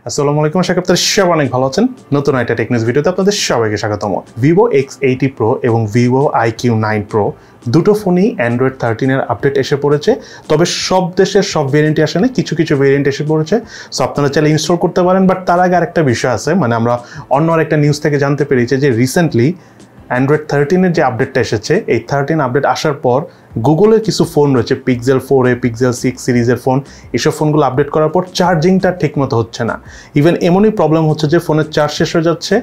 আসসালামু আলাইকুম, আশা করি সবাই অনেক ভালো আছেন। নতুন একটা টেকনিক্স ভিডিওতে আপনাদের সবাইকে স্বাগতম। Vivo X80 Pro এবং Vivo iQoo 9 Pro দুটো ফোনই Android 13 এর আপডেট এসে পড়েছে। তবে সব দেশের সব ভেরিয়েন্টই আসে না, কিছু কিছু ভেরিয়েন্ট এসে পড়েছে। সো আপনারা চাইলে ইনস্টল করতে পারেন। বাট তার আগে আরেকটা বিষয় আছে, মানে আমরা অন্য আরেকটা নিউজ থেকে জানতে পেরেছি যে রিসেন্টলি Android 13 এর যে আপডেটটা এসেছে, এই 13 আপডেট আসার পর গুগলের কিছু ফোন রয়েছে, পিক্সেল 4a, পিক্সেল 6 সিরিজের ফোন, এসব ফোনগুলো আপডেট করার পর চার্জিংটা ঠিকমতো হচ্ছে না। ইভেন এমনই প্রবলেম হচ্ছে যে ফোনের চার্জ শেষ হয়ে যাচ্ছে,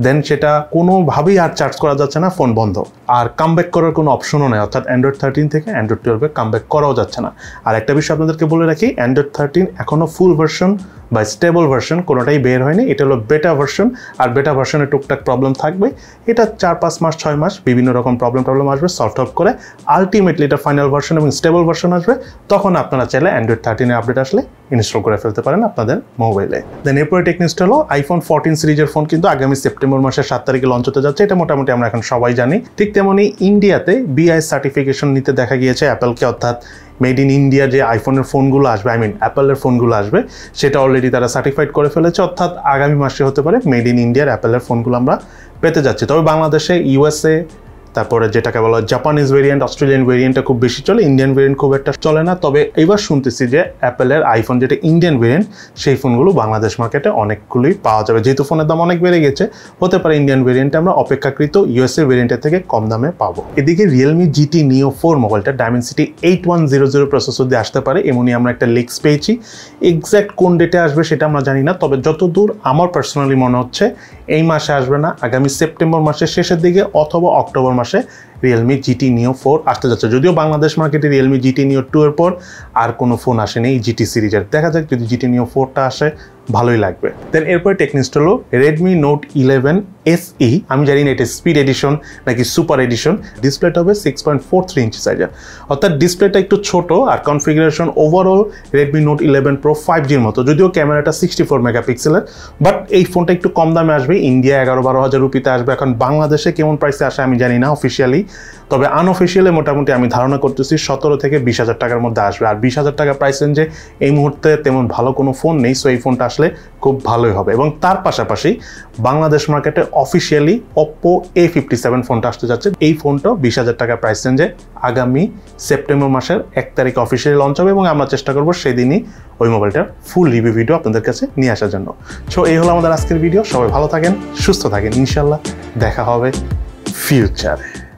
দেন সেটা কোনোভাবেই আর চার্জ করা যাচ্ছে না, ফোন বন্ধ। আর কামব্যাক করার কোনো অপশনও নেই, অর্থাৎ Android 13 থেকে Android 12-এ কামব্যাক করাও যাচ্ছে না। আর একটা বিষয় আপনাদেরকে বলে রাখি, Android 13 এখনও ফুল ভার্সন বা স্টেবল ভার্সন কোনোটাই বের হয়নি। এটা হলো বেটা ভার্সন, আর বেটা ভার্সনে টুকটাক প্রবলেম থাকবে। এটা 4-5 মাস 6 মাস বিভিন্ন রকম প্রবলেম আসবে, সলভ আউট করে আলটিমেটলি এটা ফাইনাল ভার্সন এবং স্টেবল ভার্সন আসবে। তখন আপনারা চাইলে Android 13 আপডেট আসলে ইনস্টল করে ফেলতে পারেন আপনাদের মোবাইলে। দেন এরপরে টেকনিক্সটা হলো iPhone 14 সিরিজের ফোন কিন্তু আগামী সেপ্টেম্বর মাসের 7 তারিখে লঞ্চ হতে যাচ্ছে। এটা মোটামুটি আমরা এখন সবাই জানি। ঠিক তেমনি ইন্ডিয়াতে BI সার্টিফিকেশন নিতে দেখা গিয়েছে অ্যাপেলকে, অর্থাৎ মেড ইন ইন্ডিয়া যে আইফোনের ফোনগুলো আসবে, অ্যাপেলের ফোনগুলো আসবে, সেটা অলরেডি তারা সার্টিফাইড করে ফেলেছে। অর্থাৎ আগামী মাসে হতে পারে মেড ইন ইন্ডিয়ার অ্যাপেলের ফোনগুলো আমরা পেতে যাচ্ছি। তবে বাংলাদেশে USA, তারপরে যেটাকে বলা হয় জাপানিজ ভেরিয়েন্ট, অস্ট্রেলিয়ান ভেরিয়েন্টটা খুব বেশি চলে, ইন্ডিয়ান ভেরিয়েন্ট খুব একটা চলে না। তবে এবার শুনতেছি যে অ্যাপেলের আইফোন যেটা ইন্ডিয়ান ভেরিয়েন্ট, সেই ফোনগুলো বাংলাদেশ মার্কেটে অনেকগুলোই পাওয়া যাবে। যেহেতু ফোনের দাম অনেক বেড়ে গেছে, হতে পারে ইন্ডিয়ান ভেরিয়েন্টে আমরা অপেক্ষাকৃত USA ভেরিয়েন্টের থেকে কম দামে পাবো। এদিকে Realme GT Neo 4 মোবাইলটা Dimensity 8100 প্রসেসর দিয়ে আসতে পারে, এমনই আমরা একটা লিক্স পেয়েছি। এক্স্যাক্ট কোন ডেটে আসবে সেটা আমরা জানি না, তবে যতদূর আমার পার্সোনালি মনে হচ্ছে এই মাসে আসবে না, আগামী সেপ্টেম্বর মাসের শেষের দিকে অথবা অক্টোবর মাসে Realme GT Neo 4 আসতে যাচ্ছে। যদিও বাংলাদেশ মার্কেটে Realme GT Neo 2 এর পর আর কোনো ফোন আসেনি এই GT সিরিজের। দেখা যাক, যদি GT Neo 4টা আসে ভালোই লাগবে। দেন এরপরে টেকনিক্সটা হলো Redmi Note 11 SE। আমি জানি না এটা স্পিড এডিশন নাকি সুপার এডিশন। ডিসপ্লেটা হবে 6.43 ইঞ্চি সাইজের, অর্থাৎ ডিসপ্লেটা একটু ছোট। আর configuration overall Redmi Note 11 Pro 5G'র মতো, যদিও ক্যামেরাটা 64 মেগাপিক্সেলের। বাট এই ফোনটা একটু কম দামে আসবে, ইন্ডিয়া 11-12 হাজার রুপিতে আসবে। এখন বাংলাদেশে কেমন প্রাইসে আসে আমি জানি না অফিসিয়ালি, তবে আনঅফিসিয়ালি মোটামুটি আমি ধারণা করতেছি 17 থেকে 20,000 টাকার মধ্যে আসবে। আর 20,000 টাকা প্রাইস রেঞ্জে এই মুহূর্তে তেমন ভালো কোনো ফোন নেই, সো এই ফোনটা আসলে খুব ভালোই হবে। এবং তার পাশাপাশি বাংলাদেশ মার্কেটে অফিসিয়ালি Oppo A57 ফোনটা আসতে যাচ্ছে। এই ফোনটাও 20,000 টাকা প্রাইস রেঞ্জে আগামী সেপ্টেম্বর মাসের 1 তারিখে অফিসিয়ালি লঞ্চ হবে, এবং আমরা চেষ্টা করবো সেদিনই ওই মোবাইলটার ফুল রিভিউ ভিডিও আপনাদের কাছে নিয়ে আসার জন্য। সো এই হলো আমাদের আজকের ভিডিও। সবাই ভালো থাকেন, সুস্থ থাকেন, ইনশাল্লাহ দেখা হবে ফিউচারে।